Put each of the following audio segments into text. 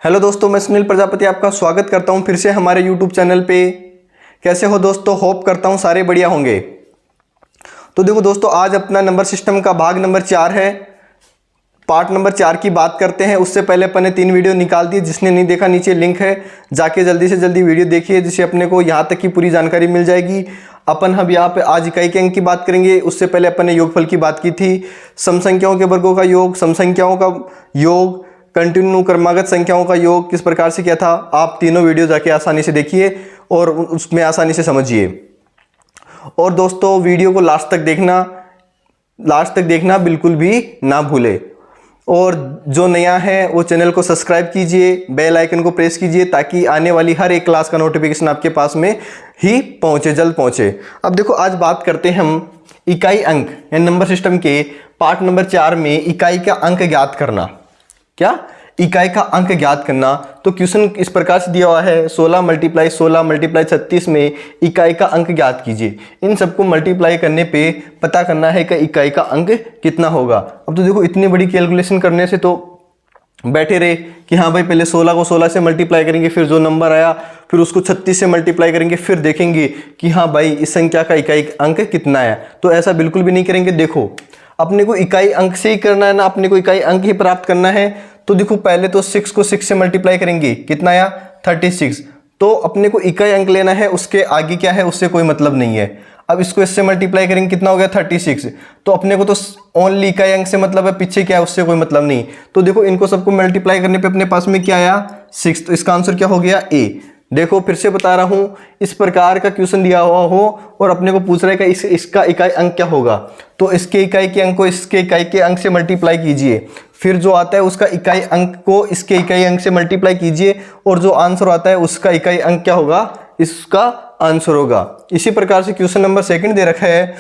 Hello दोस्तों, मैं सुनील प्रजापति आपका स्वागत करता हूं फिर से हमारे यूट्यूब चैनल पे। कैसे हो दोस्तों? होप करता हूं सारे बढ़िया होंगे। तो देखो दोस्तों, आज अपना नंबर सिस्टम का भाग नंबर 4 है। पार्ट नंबर 4 की बात करते हैं। उससे पहले अपन ने 3 वीडियो निकाल दी। जिसने नहीं देखा नीचे लिंक है, जाके जल्दी से जल्दी वीडियो देखिए, जिससे अपने को यहाँ तक की पूरी जानकारी मिल जाएगी। अपन हम यहाँ पे आज इकाई के अंक की बात करेंगे। उससे पहले अपन ने योगफल की बात की थी, सम संख्याओं के वर्गों का योग, सम संख्याओं का योग, कंटिन्यू क्रमागत संख्याओं का योग किस प्रकार से किया था। आप तीनों वीडियो जाके आसानी से देखिए और उसमें आसानी से समझिए। और दोस्तों, वीडियो को लास्ट तक देखना बिल्कुल भी ना भूले। और जो नया है वो चैनल को सब्सक्राइब कीजिए, बेल आइकन को प्रेस कीजिए, ताकि आने वाली हर एक क्लास का नोटिफिकेशन आपके पास में ही पहुंचे, जल्द पहुंचे। अब देखो, आज बात करते हैं हम इकाई अंक यानी नंबर सिस्टम के पार्ट नंबर 4 में इकाई का अंक ज्ञात करना। क्या? इकाई का अंक ज्ञात करना। तो क्वेश्चन इस प्रकार से दिया हुआ है, 16 × 16 × 36 में इकाई का अंक ज्ञात कीजिए। इन सबको मल्टीप्लाई करने पे पता करना है कि इकाई का अंक कितना होगा। अब तो देखो, इतनी बड़ी कैलकुलेशन करने से तो बैठे रहे कि हाँ भाई, पहले 16 को 16 से मल्टीप्लाई करेंगे, फिर जो नंबर आया फिर उसको 36 से मल्टीप्लाई करेंगे, फिर देखेंगे कि हाँ भाई इस संख्या का इकाई अंक कितना है। तो ऐसा बिल्कुल भी नहीं करेंगे। देखो, अपने को इकाई अंक से ही करना है ना, अपने को इकाई अंक ही प्राप्त करना है। तो देखो, पहले तो 6 को 6 से मल्टीप्लाई करेंगे, कितना आया? 36। तो अपने को इकाई अंक लेना है, उसके आगे क्या है उससे कोई मतलब नहीं है। अब इसको इससे मल्टीप्लाई करेंगे, कितना हो गया? 36। तो अपने को तो ओनली इकाई अंक से मतलब है, पीछे क्या है उससे कोई मतलब नहीं। तो देखो, इनको सबको मल्टीप्लाई करने पे अपने पास में क्या आया? 6। तो इसका आंसर क्या हो गया? ए। देखो, फिर से बता रहा हूं, इस प्रकार का क्वेश्चन दिया हुआ हो और अपने को पूछ रहा है कि इसका इकाई अंक क्या होगा, तो इसके इकाई के अंक को इसके इकाई के अंक से मल्टीप्लाई कीजिए, फिर जो आता है उसका इकाई अंक को इसके इकाई अंक से मल्टीप्लाई कीजिए, और जो आंसर आता है उसका इकाई अंक क्या होगा? इसका आंसर होगा। इसी प्रकार से क्वेश्चन नंबर 2 दे रखा है,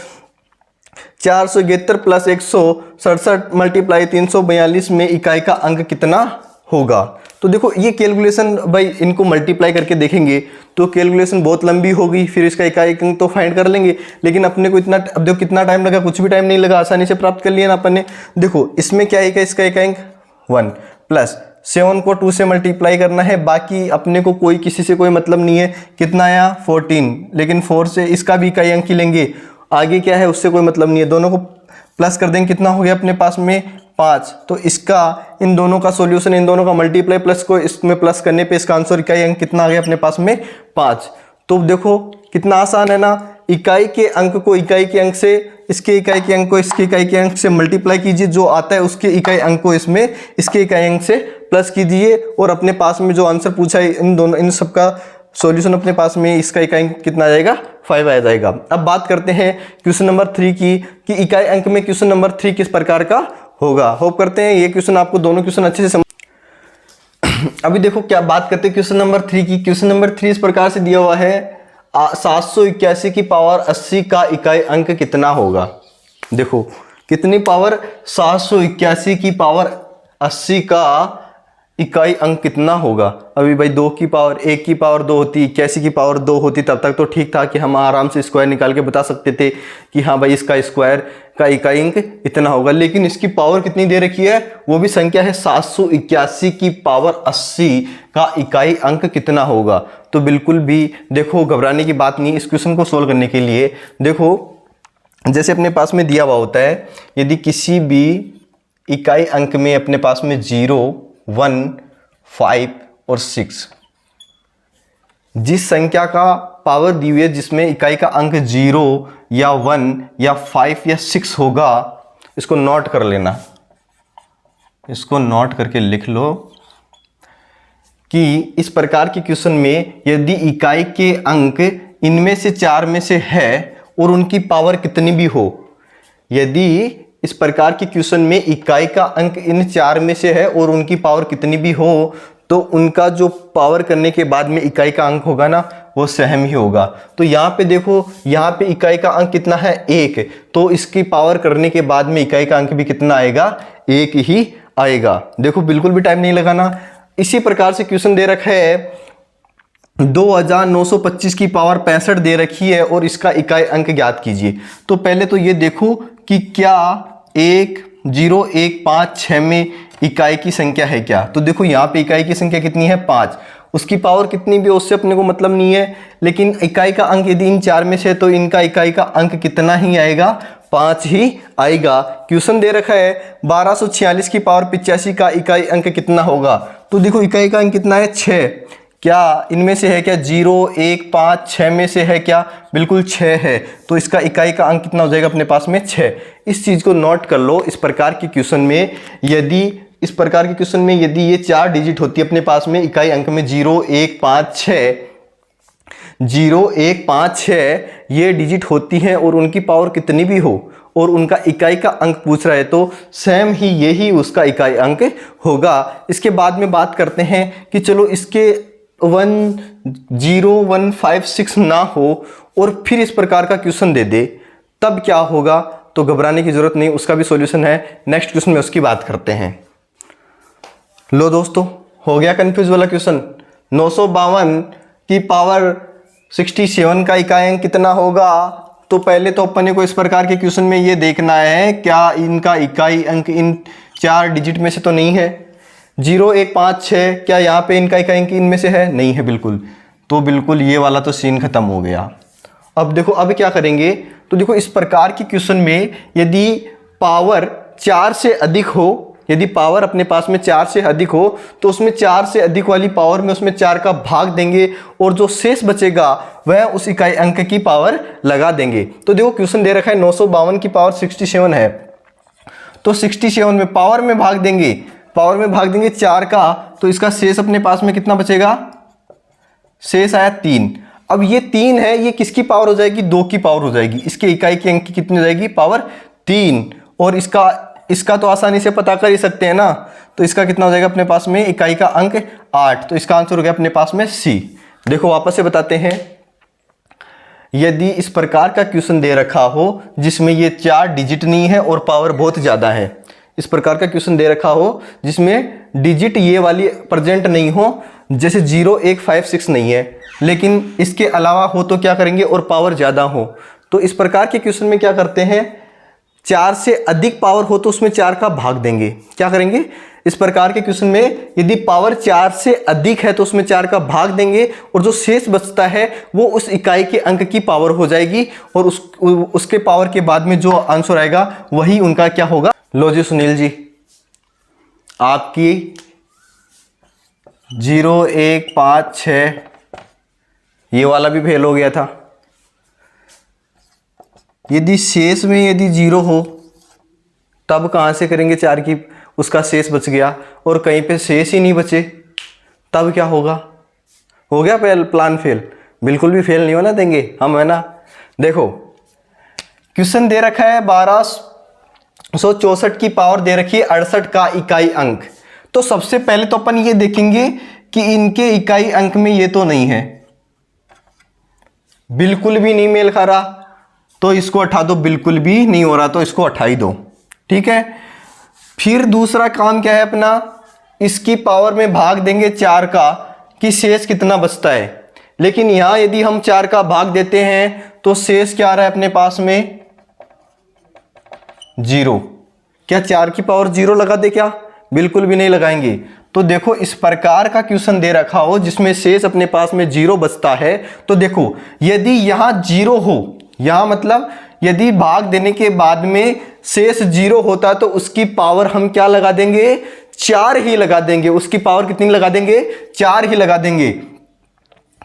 473 + 167 × 342 में इकाई का अंक कितना होगा। तो देखो, ये कैलकुलेशन भाई इनको मल्टीप्लाई करके देखेंगे तो कैलकुलेशन बहुत लंबी होगी, फिर इसका इकाई अंक तो फाइंड कर लेंगे, लेकिन अपने को इतना, अब देखो कितना टाइम लगा, कुछ भी टाइम नहीं लगा, आसानी से प्राप्त कर लिया ना अपन ने। देखो, इसमें क्या है, इसका इकाई अंक 1 प्लस 7 को 2 से मल्टीप्लाई करना है। बाकी अपने को कोई किसी से कोई मतलब नहीं है। कितना आया? 14, लेकिन 4 से इसका भी इकाई अंक ही लेंगे। आगे क्या है उससे कोई मतलब नहीं है। दोनों को प्लस कर देंगे, कितना हो गया अपने पास में? 5। तो इसका, इन दोनों का सॉल्यूशन, इन दोनों का मल्टीप्लाई प्लस को इसमें प्लस करने पे इसका आंसर इकाई अंक कितना आ गया अपने पास में? 5। तो देखो कितना आसान है ना। इकाई के अंक को इकाई के अंक से, इसके इकाई के अंक को इसके इकाई के अंक से मल्टीप्लाई कीजिए, जो आता है उसके इकाई अंक को इसमें इसके इकाई अंक से प्लस कीजिए, और अपने पास में जो आंसर पूछा है इन सबका सॉल्यूशन अपने पास में, इसका इकाई अंक कितना आ जाएगा? 5 आ जाएगा। अब बात करते हैं क्वेश्चन नंबर 3 की, कि इकाई अंक में क्वेश्चन नंबर 3 किस प्रकार का होगा। होप करते हैं ये क्वेश्चन आपको, दोनों क्वेश्चन अच्छे से समझ। अभी देखो, क्या बात करते हैं क्वेश्चन नंबर 3 की। क्वेश्चन नंबर 3 इस प्रकार से दिया हुआ है, 781 की पावर 80 का इकाई अंक कितना होगा। देखो, कितनी पावर? 781 की पावर 80 का इकाई अंक कितना होगा। अभी भाई 2 की पावर 1 की पावर 2 होती, 81 की पावर 2 होती, तब तक तो ठीक था कि हम आराम से स्क्वायर निकाल के बता सकते थे कि हाँ भाई इसका स्क्वायर का इकाई अंक इतना होगा। लेकिन इसकी पावर कितनी दे रखी है, वो भी संख्या है 781 की पावर 80 का इकाई अंक कितना होगा। तो बिल्कुल भी देखो घबराने की बात नहीं इस क्वेश्चन को सोल्व करने के लिए। देखो, जैसे अपने पास में दिया हुआ होता है, यदि किसी भी इकाई अंक में अपने पास में 0, 1, 5 और 6, जिस संख्या का पावर दी हुई है जिसमें इकाई का अंक 0 या 1 या 5 या 6 होगा, इसको नोट कर लेना, इसको नोट करके लिख लो कि इस प्रकार के क्वेश्चन में यदि इकाई के अंक इनमें से 4 में से है और उनकी पावर कितनी भी हो, यदि इस प्रकार के क्वेश्चन में इकाई का अंक इन 4 में से है और उनकी पावर कितनी भी हो, तो उनका जो पावर करने के बाद में इकाई का अंक होगा ना, वो सेम ही होगा। तो यहाँ पे देखो, यहाँ पे इकाई का अंक कितना है? 1। तो इसकी पावर करने के बाद में इकाई का अंक भी कितना आएगा? 1 ही आएगा। देखो, बिल्कुल भी टाइम नहीं लगाना। इसी प्रकार से क्वेश्चन दे रखा है, 2925 की पावर 65 दे रखी है और इसका इकाई अंक ज्ञात कीजिए। तो पहले तो ये देखो कि क्या 1, 0 1 5 6 में इकाई की संख्या है क्या? तो देखो यहाँ पे इकाई की संख्या कितनी है? 5। उसकी पावर कितनी भी उससे अपने को मतलब नहीं है, लेकिन इकाई का अंक यदि इन 4 में से तो इनका इकाई का अंक कितना ही आएगा? 5 ही आएगा। क्वेश्चन दे रखा है 1246 की पावर 85 का इकाई अंक कितना होगा? तो देखो इकाई का अंक कितना है? 6। क्या इनमें से है क्या? 0 1 5 6 में से है क्या? बिल्कुल 6 है। तो इसका इकाई का अंक कितना हो जाएगा अपने पास में? 6। इस चीज़ को नोट कर लो। इस प्रकार के क्वेश्चन में यदि ये 4 डिजिट होती है अपने पास में इकाई अंक में 0 1 5 6, 0 1 5 6 ये डिजिट होती हैं और उनकी पावर कितनी भी हो और उनका इकाई का अंक पूछ रहा है तो सेम ही यही उसका इकाई अंक होगा। इसके बाद में बात करते हैं कि चलो इसके 1 0 1 5 6 ना हो और फिर इस प्रकार का क्वेश्चन दे दे, तब क्या होगा? तो घबराने की जरूरत नहीं, उसका भी सॉल्यूशन है। नेक्स्ट क्वेश्चन में उसकी बात करते हैं। लो दोस्तों, हो गया कंफ्यूज वाला क्वेश्चन। 952 की पावर 67 का इकाई अंक कितना होगा? तो पहले तो अपने को इस प्रकार के क्वेश्चन में ये देखना है क्या इनका इकाई अंक इन 4 डिजिट में से तो नहीं है। 0 1 5 6 क्या यहाँ पे इनका इकाई अंक इनमें से है? नहीं है बिल्कुल। तो बिल्कुल ये वाला तो सीन खत्म हो गया। अब देखो अब क्या करेंगे, तो देखो इस प्रकार की क्वेश्चन में यदि पावर 4 से अधिक हो, यदि पावर अपने पास में 4 से अधिक हो तो उसमें 4 से अधिक वाली पावर में उसमें 4 का भाग देंगे और जो शेष बचेगा वह उस इकाई अंक की पावर लगा देंगे। तो देखो क्वेश्चन दे रखा है 952 की पावर 67 है, तो 67 में पावर में भाग देंगे 4 का, तो इसका शेष अपने पास में कितना बचेगा? शेष आया 3। अब ये 3 है, ये किसकी पावर हो जाएगी? 2 की पावर हो जाएगी। इसके इकाई की अंक की कितनी हो जाएगी? पावर 3। और इसका तो आसानी से पता कर ही सकते हैं ना, तो इसका कितना हो जाएगा अपने पास में? इकाई का अंक 8। तो इसका आंसर हो गया अपने पास में सी। देखो वापस से बताते हैं, यदि इस प्रकार का क्वेश्चन दे रखा हो जिसमें ये 4 डिजिट नहीं है और पावर बहुत ज़्यादा है, इस प्रकार का क्वेश्चन दे रखा हो जिसमें डिजिट ये वाली प्रेजेंट नहीं हो, जैसे 0 1 5 6 नहीं है लेकिन इसके अलावा हो तो क्या करेंगे? और पावर ज़्यादा हो। तो इस प्रकार के क्वेश्चन में क्या करते हैं, 4 से अधिक पावर हो तो उसमें 4 का भाग देंगे। क्या करेंगे? इस प्रकार के क्वेश्चन में यदि पावर 4 से अधिक है तो उसमें 4 का भाग देंगे और जो शेष बचता है वो उस इकाई के अंक की पावर हो जाएगी और उसके पावर के बाद में जो आंसर आएगा वही उनका क्या होगा। लो जी सुनील जी, आपकी 0 1 5 6 ये वाला भी फेल हो गया था। यदि शेष में यदि 0 हो तब कहाँ से करेंगे? 4 की उसका शेष बच गया और कहीं पे शेष ही नहीं बचे, तब क्या होगा? हो गया प्लान फेल? बिल्कुल भी फेल नहीं होना देंगे हम, है ना। देखो क्वेश्चन दे रखा है 1264 की पावर दे रखी है 68 का इकाई अंक। तो सबसे पहले तो अपन ये देखेंगे कि इनके इकाई अंक में ये तो नहीं है, बिल्कुल भी नहीं मेल खा रहा, तो इसको हटा दो। बिल्कुल भी नहीं हो रहा तो इसको हटा ही दो, ठीक है। फिर दूसरा काम क्या है अपना, इसकी पावर में भाग देंगे 4 का कि शेष कितना बचता है। लेकिन यहां यदि हम 4 का भाग देते हैं तो शेष क्या आ रहा है अपने पास में? 0। क्या 4 की पावर 0 लगा दे क्या? बिल्कुल भी नहीं लगाएंगे। तो देखो इस प्रकार का क्वेश्चन दे रखा हो जिसमें शेष अपने पास में 0 बचता है, तो देखो यदि यहां 0 हो, यहां मतलब यदि भाग देने के बाद में शेष 0 होता तो उसकी पावर हम क्या लगा देंगे? 4 ही लगा देंगे। उसकी पावर कितनी लगा देंगे? 4 ही लगा देंगे।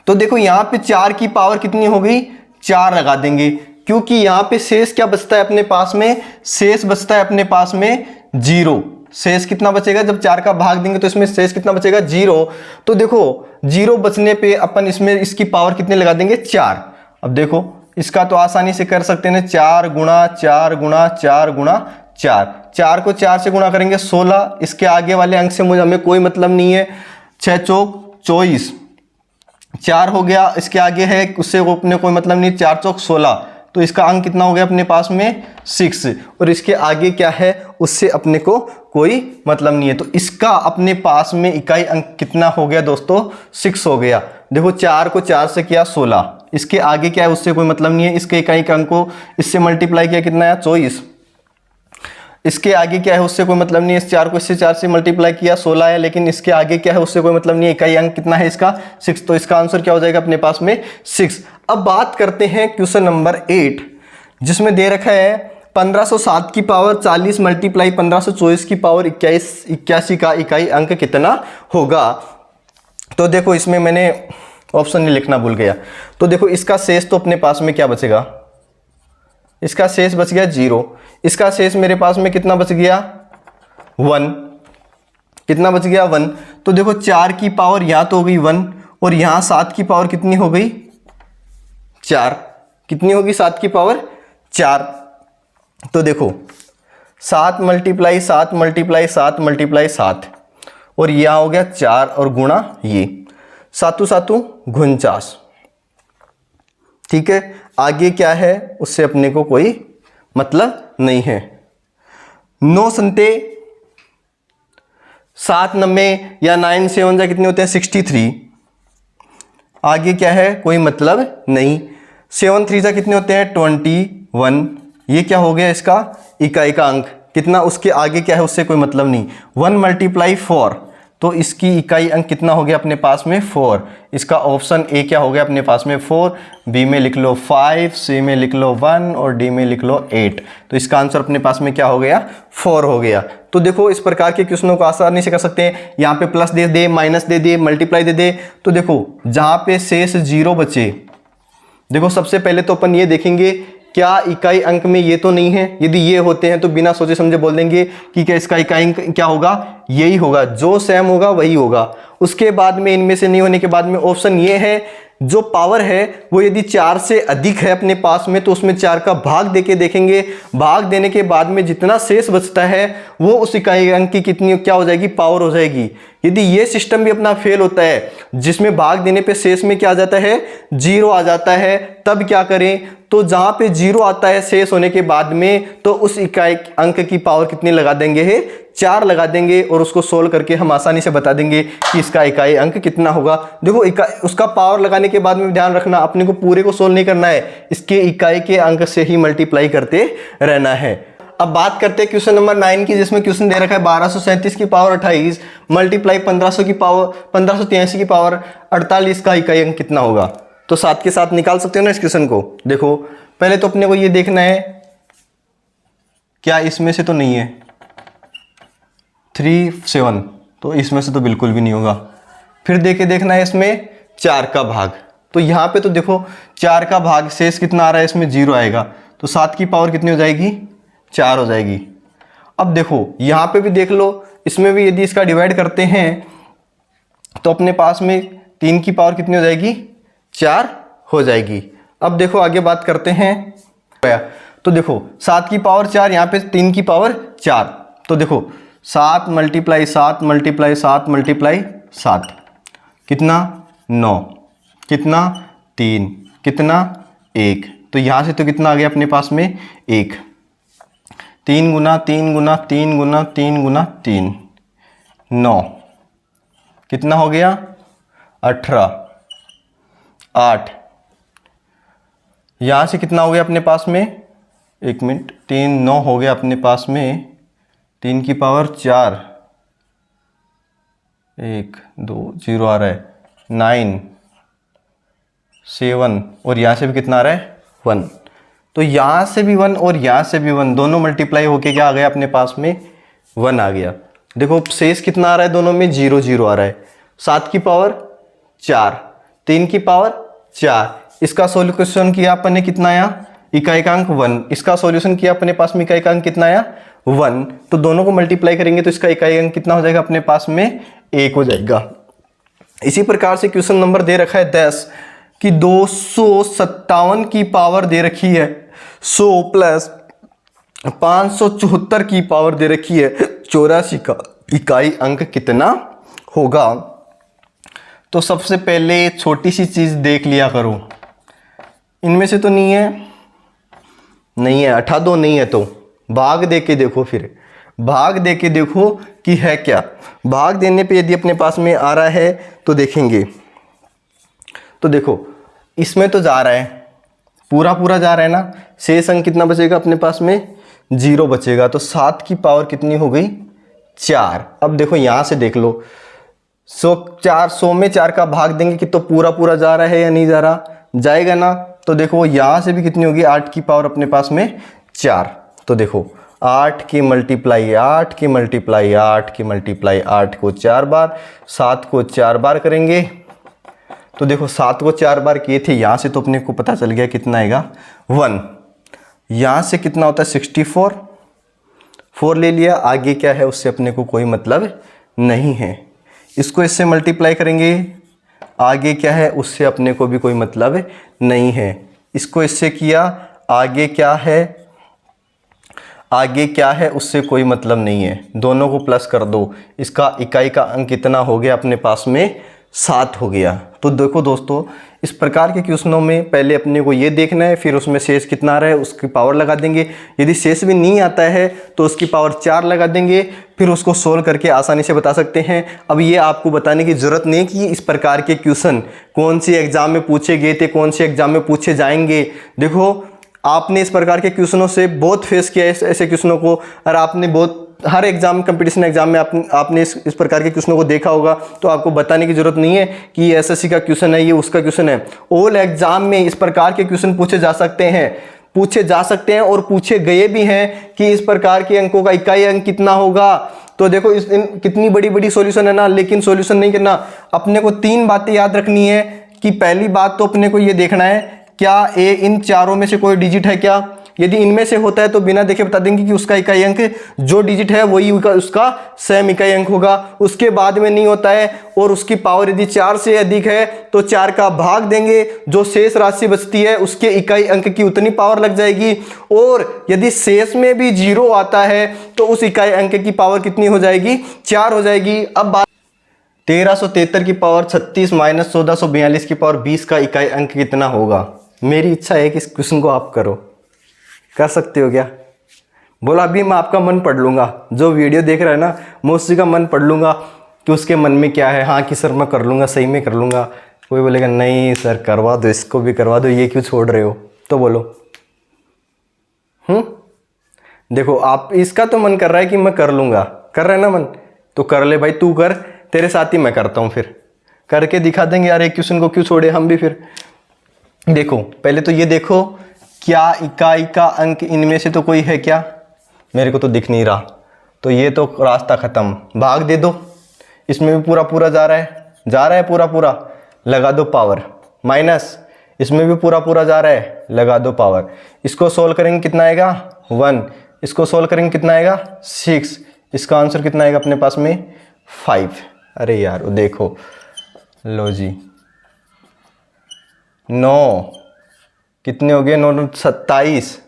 तो देखो यहां पे 4 की पावर कितनी हो गई? 4 लगा देंगे, क्योंकि यहां पे शेष क्या बचता है अपने पास में? शेष बचता है अपने पास में 0। शेष कितना बचेगा? जब 4 का भाग देंगे तो इसमें शेष कितना बचेगा? 0। तो देखो 0 बचने पे अपन इसमें इसकी पावर कितने लगा देंगे? 4। अब देखो इसका तो आसानी से कर सकते हैं, 4 गुणा 4 गुणा 4 गुणा 4। 4 को 4 से गुणा करेंगे 16। इसके आगे वाले अंक से मुझे हमें कोई मतलब नहीं है। 6 चौक 24, 4 हो गया। इसके आगे है उससे अपने कोई मतलब नहीं, 4 चौक 16, तो इसका अंक कितना हो गया अपने पास में? 6। और इसके आगे क्या है उससे अपने को कोई मतलब नहीं है, तो इसका अपने पास में इकाई अंक कितना हो गया दोस्तों? 6 हो गया। देखो 4 को 4 से किया 16, इसके आगे क्या है उससे कोई मतलब नहीं है। इसके इकाई का अंक को इससे मल्टीप्लाई किया कितना है? 24। इसके आगे क्या है उससे कोई मतलब नहीं है, इस 4 को इससे 4 से मल्टीप्लाई किया 16 है, लेकिन इसके आगे क्या है उससे कोई मतलब नहीं है, इकाई अंक कितना है इसका 6, तो इसका आंसर क्या हो जाएगा अपने पास में 6। अब बात करते हैं क्वेश्चन नंबर 8 जिसमें दे रखा है 1507 की पावर 40 मल्टीप्लाई 1524 की पावर 81 का इकाई अंक कितना होगा। तो देखो इसमें मैंने ऑप्शन नहीं लिखना भूल गया, तो देखो इसका शेष तो अपने पास में क्या बचेगा, इसका शेष बच गया 0, इसका शेष मेरे पास में कितना बच गया 1, कितना बच गया 1। तो देखो 4 की पावर यहाँ तो हो गई 1 और यहाँ 7 की पावर कितनी हो गई 4, कितनी होगी 7 की पावर 4। तो देखो 7 मल्टीप्लाई 7 मल्टीप्लाई 7 मल्टीप्लाई 7 और यहाँ हो गया 4 और गुणा ये 7 7 49। ठीक है, आगे क्या है उससे अपने को कोई मतलब नहीं है। 9 संते 7 नब्बे या 9 7 कितने होते हैं 63। आगे क्या है कोई मतलब नहीं। 7 3 कितने होते हैं 21। ये क्या हो गया इसका इकाई का अंक कितना, उसके आगे क्या है उससे कोई मतलब नहीं। 1 मल्टीप्लाई 4 तो इसकी इकाई अंक कितना हो गया अपने पास में 4। इसका ऑप्शन ए क्या हो गया अपने पास में 4, बी में लिख लो 5, सी में लिख लो 1 और डी में लिख लो 8। तो इसका आंसर अपने पास में क्या हो गया 4 हो गया। तो देखो इस प्रकार के क्वेश्चनों को आसानी से कर सकते हैं। यहाँ पे प्लस दे दे, माइनस दे दे, मल्टीप्लाई दे दे। तो देखो जहाँ पे शेष 0 बचे, देखो सबसे पहले तो अपन ये देखेंगे क्या इकाई अंक में ये तो नहीं है। यदि ये होते हैं तो बिना सोचे समझे बोल देंगे कि क्या इसका इकाई अंक क्या होगा, यही होगा, जो सेम होगा वही होगा। उसके बाद में इनमें से नहीं होने के बाद में ऑप्शन ये है जो पावर है वो यदि 4 से अधिक है अपने पास में तो उसमें 4 का भाग देके देखेंगे। भाग देने के बाद में जितना शेष बचता है वो उस इकाई अंक की कितनी क्या हो जाएगी पावर हो जाएगी। यदि ये सिस्टम भी अपना फेल होता है जिसमें भाग देने पे शेष में क्या आ जाता है 0 आ जाता है, तब क्या करें, तो जहां पे 0 आता है शेष होने के बाद में तो उस इकाई अंक की पावर कितनी लगा देंगे है 4 लगा देंगे और उसको सोल्व करके हम आसानी से बता देंगे कि इसका इकाई अंक कितना होगा। देखो उसका पावर लगाने के बाद में ध्यान रखना अपने को पूरे को सोल्व नहीं करना है, इसके इकाई के अंक से ही मल्टीप्लाई करते रहना है। अब बात करते हैं क्वेश्चन नंबर 9 की, जिसमें क्वेश्चन दे रखा है 1237 की पावर 28 मल्टीप्लाई 1500 की पावर 1583 की पावर 48 का इकाई अंक कितना होगा। तो साथ के साथ निकाल सकते हो ना इस क्वेश्चन को। देखो पहले तो अपने को ये देखना है क्या इसमें से तो नहीं है 3 7, तो इसमें से तो बिल्कुल भी नहीं होगा। फिर देखना है इसमें 4 का भाग, तो यहाँ पे तो देखो 4 का भाग शेष कितना आ रहा है इसमें 0 आएगा, तो 7 की पावर कितनी हो जाएगी 4 हो जाएगी। अब देखो यहाँ पे भी देख लो, इसमें भी यदि इसका डिवाइड करते हैं तो अपने पास में 3 की पावर कितनी हो जाएगी 4 हो जाएगी। अब देखो आगे बात करते हैं, तो देखो 7 की पावर 4, यहाँ पे 3 की पावर 4, तो देखो 7 मल्टीप्लाई 7 मल्टीप्लाई 7 मल्टीप्लाई 7 कितना 9, कितना 3, कितना 1, तो यहाँ से तो कितना आ गया अपने पास में 1, 3 गुना 3 गुना 3 गुना 3 गुना 3 9, कितना हो गया 18, 8, यहाँ से कितना हो गया अपने पास में 1 मिनट 3 9 हो गया अपने पास में 3 की पावर 4 1 2 0 आ रहा है 9 7 और यहाँ से भी कितना आ रहा है 1, तो यहाँ से भी 1 और यहाँ से भी 1 दोनों मल्टीप्लाई होके क्या आ गया अपने पास में 1 आ गया। देखो शेष कितना आ रहा है दोनों में 0 0 आ रहा है। 7 की पावर 4 3 की पावर 4, इसका सॉल्यूशन किया अपन ने कितना आया इकाई का अंक 1, इसका सॉल्यूशन किया अपने पास में इकाई का अंक कितना आया 1, तो दोनों को मल्टीप्लाई करेंगे तो इसका इकाई अंक कितना हो जाएगा अपने पास में 1 हो जाएगा। इसी प्रकार से क्वेश्चन नंबर दे रखा है 10 कि 257 की पावर दे रखी है 100 प्लस 574 की पावर दे रखी है 84 का इकाई अंक कितना होगा। तो सबसे पहले छोटी सी चीज देख लिया करो, इनमें से तो नहीं है, हटा दो, नहीं है तो भाग दे के देखो, फिर भाग दे के देखो कि है क्या। भाग देने पे यदि अपने पास में आ रहा है तो देखेंगे, तो देखो इसमें तो जा रहा है पूरा जा रहा है ना, शेष अंक कितना बचेगा अपने पास में जीरो बचेगा, तो 7 की पावर कितनी हो गई 4। अब देखो यहाँ से देख लो, 100 में 4 का भाग देंगे कि तो पूरा पूरा जा रहा है या नहीं जा रहा, जाएगा ना। तो देखो यहाँ से भी कितनी होगी 8 की पावर अपने पास में 4। तो देखो 8 की मल्टीप्लाई 8 की मल्टीप्लाई 8 की मल्टीप्लाई 8 को 4 बार, 7 को 4 बार करेंगे। तो देखो 7 को 4 बार किए थे, यहाँ से तो अपने को पता चल गया कितना आएगा 1। यहाँ से कितना होता है 64, 4 ले लिया। आगे क्या है उससे अपने को कोई मतलब नहीं है। इसको इससे मल्टीप्लाई करेंगे, आगे क्या है उससे अपने को भी कोई मतलब नहीं है। इसको इससे किया, आगे क्या है, आगे क्या है उससे कोई मतलब नहीं है। दोनों को प्लस कर दो, इसका इकाई का अंक कितना हो गया अपने पास में 7 हो गया। तो देखो दोस्तों, इस प्रकार के क्वेश्चनों में पहले अपने को ये देखना है, फिर उसमें शेष कितना आ रहा है उसकी पावर लगा देंगे। यदि शेष भी नहीं आता है तो उसकी पावर 4 लगा देंगे, फिर उसको सोल्व करके आसानी से बता सकते हैं। अब ये आपको बताने की ज़रूरत नहीं कि इस प्रकार के क्वेश्चन कौन सी एग्ज़ाम में पूछे गए थे, कौन से एग्ज़ाम में पूछे जाएंगे। देखो आपने इस प्रकार के क्वेश्चनों से बहुत फेस किया है, ऐसे क्वेश्चनों को, और आपने बहुत हर एग्जाम कंपटीशन एग्जाम में आपने इस प्रकार के क्वेश्चनों को देखा होगा। तो आपको बताने की जरूरत नहीं है कि ये एसएससी का क्वेश्चन है, ये उसका क्वेश्चन है। ऑल एग्जाम में इस प्रकार के क्वेश्चन पूछे जा सकते हैं और पूछे गए भी हैं कि इस प्रकार के अंकों का इकाई अंक कितना होगा। तो देखो कितनी बड़ी बड़ी सॉल्यूशन है ना, लेकिन सॉल्यूशन नहीं करना। अपने को 3 बातें याद रखनी है कि पहली बात तो अपने को ये देखना है क्या इन चारों में से कोई डिजिट है क्या। यदि इनमें से होता है तो बिना देखे बता देंगे कि उसका इकाई अंक जो डिजिट है वही उसका सेम इकाई अंक होगा। उसके बाद में नहीं होता है और उसकी पावर यदि 4 से अधिक है तो 4 का भाग देंगे, जो शेष राशि बचती है उसके इकाई अंक की उतनी पावर लग जाएगी। और यदि शेष में भी 0 आता है तो उस इकाई अंक की पावर कितनी हो जाएगी 4 हो जाएगी। अब बात 1373 की पावर 36 माइनस 1442 की पावर 20 का इकाई अंक कितना होगा। मेरी इच्छा है कि इस क्वेश्चन को आप करो, कर सकते हो क्या? बोला अभी मैं आपका मन पढ़ लूँगा, जो वीडियो देख रहा है ना मैं उसी का मन पढ़ लूँगा कि उसके मन में क्या है। हाँ कि सर मैं कर लूँगा, सही में कर लूँगा। कोई बोलेगा नहीं सर करवा दो, इसको भी करवा दो, ये क्यों छोड़ रहे हो, तो बोलो। देखो आप इसका तो मन कर रहा है कि मैं कर लूँगा, कर रहा है ना मन, तो कर ले भाई, तू कर, तेरे साथ ही मैं करता हूँ, फिर करके दिखा देंगे यार। एक क्वेश्चन को क्यों छोड़े हम भी। फिर देखो पहले तो ये देखो, क्या इकाई का अंक इनमें से तो कोई है क्या? मेरे को तो दिख नहीं रहा, तो ये तो रास्ता ख़त्म, भाग दे दो। इसमें भी पूरा पूरा जा रहा है पूरा पूरा, लगा दो पावर। माइनस इसमें भी पूरा पूरा जा रहा है, लगा दो पावर। इसको सोल्व करेंगे कितना आएगा 1, इसको सोल्व करेंगे कितना आएगा 6, इसका आंसर कितना आएगा अपने पास में 5। अरे यार देखो, लो जी 9 कितने हो गए, 9 27,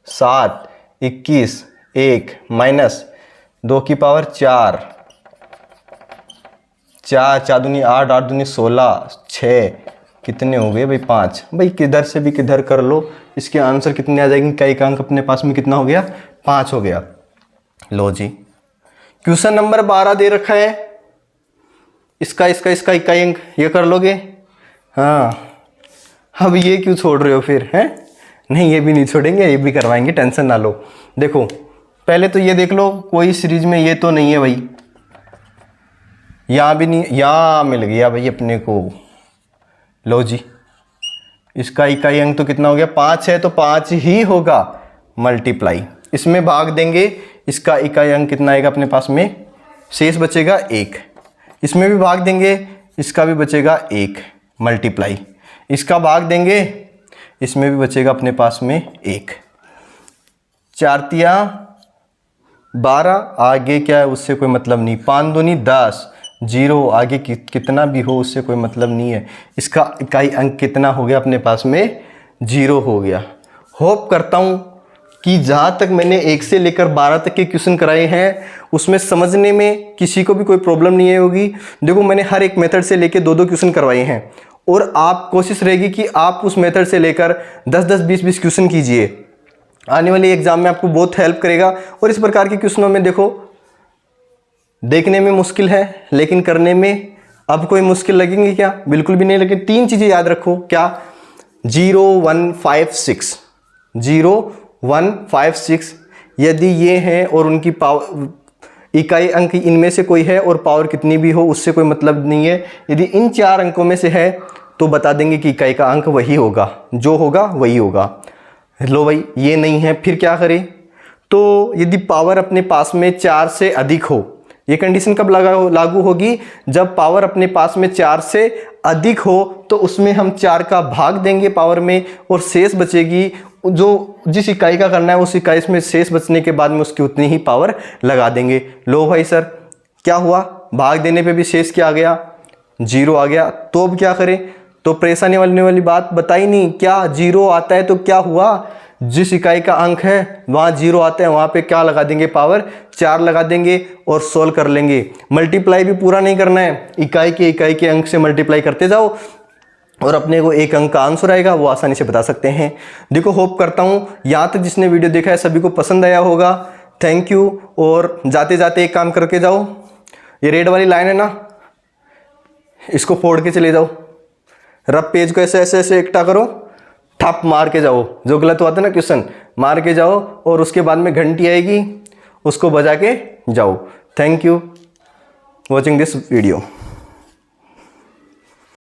7 21, 1 माइनस 2 की पावर 4, 4 दूनी 8, 8 दूनी 16, 6 कितने हो गए भाई 5। भाई किधर से भी किधर कर लो, इसके आंसर कितने आ जाएंगे। इकाई का अंक अपने पास में कितना हो गया 5 हो गया। लो जी क्वेश्चन नंबर 12 दे रखा है, इसका इकाई अंक ये कर लोगे। हाँ अब ये क्यों छोड़ रहे हो फिर, हैं? नहीं ये भी नहीं छोड़ेंगे, ये भी करवाएंगे, टेंशन ना लो। देखो पहले तो ये देख लो, कोई सीरीज में ये तो नहीं है भाई, यहाँ भी नहीं, यहाँ मिल गया भाई अपने को। लो जी इसका इकाई अंक तो कितना हो गया 5 है, तो 5 ही होगा। मल्टीप्लाई इसमें भाग देंगे, इसका इकाई अंक कितना आएगा अपने पास में, शेष बचेगा 1। इसमें भी भाग देंगे, इसका भी बचेगा 1। मल्टीप्लाई इसका भाग देंगे, इसमें भी बचेगा अपने पास में 1। 4 तिया 12, आगे क्या है उससे कोई मतलब नहीं। 5 दूनी 10, 0 आगे कितना भी हो उससे कोई मतलब नहीं है। इसका इकाई अंक कितना हो गया अपने पास में 0 हो गया। होप करता हूँ कि जहाँ तक मैंने 1 से लेकर 12 तक के क्वेश्चन कराए हैं उसमें समझने में किसी को भी कोई प्रॉब्लम नहीं होगी। देखो मैंने हर एक मेथड से लेकर 2-2 क्वेश्चन करवाए हैं, और आप कोशिश रहेगी कि आप उस मेथड से लेकर 10-10, 20-20 क्वेश्चन कीजिए। आने वाली एग्जाम में आपको बहुत हेल्प करेगा। और इस प्रकार के क्वेश्चनों में देखो देखने में मुश्किल है, लेकिन करने में अब कोई मुश्किल लगेंगे क्या? बिल्कुल भी नहीं लगे। 3 चीज़ें याद रखो, क्या 0 1 5 6, 0 1 5 6 यदि ये हैं और उनकी पावर इकाई अंक इनमें से कोई है और पावर कितनी भी हो उससे कोई मतलब नहीं है। यदि इन 4 अंकों में से है तो बता देंगे कि इकाई का अंक वही होगा, जो होगा वही होगा। लो भाई, ये नहीं है, फिर क्या करें? तो यदि पावर अपने पास में 4 से अधिक हो, ये कंडीशन कब लागू होगी? जब पावर अपने पास में 4 से अधिक हो तो उसमें हम 4 का भाग देंगे पावर में और शेष बचेगी, जो जिस इकाई का करना है उस इकाई में शेष बचने के बाद में उसकी उतनी ही पावर लगा देंगे। लो भाई सर, क्या हुआ? भाग देने पे भी शेष क्या आ गया? 0 आ गया। तो अब क्या करें? तो परेशानी वाली बात बताई नहीं, क्या 0 आता है तो क्या हुआ? जिस इकाई का अंक है वहाँ 0 आता है, वहाँ पे क्या लगा देंगे? पावर 4 लगा देंगे और सोल्व कर लेंगे। मल्टीप्लाई भी पूरा नहीं करना है, इकाई के अंक से मल्टीप्लाई करते जाओ और अपने को एक अंक का आंसर आएगा, वो आसानी से बता सकते हैं। देखो, होप करता हूँ यहाँ तक जिसने वीडियो देखा है सभी को पसंद आया होगा। Thank you. और जाते जाते एक काम करके जाओ, ये रेड वाली लाइन है ना, इसको फोड़ के चले जाओ। रब पेज को ऐसे ऐसे ऐसे एकटा करो, ठप मार के जाओ, जो गलत हुआ था ना क्वेश्चन मार के जाओ और उसके बाद में घंटी आएगी, उसको बजा के जाओ। Thank you watching this video.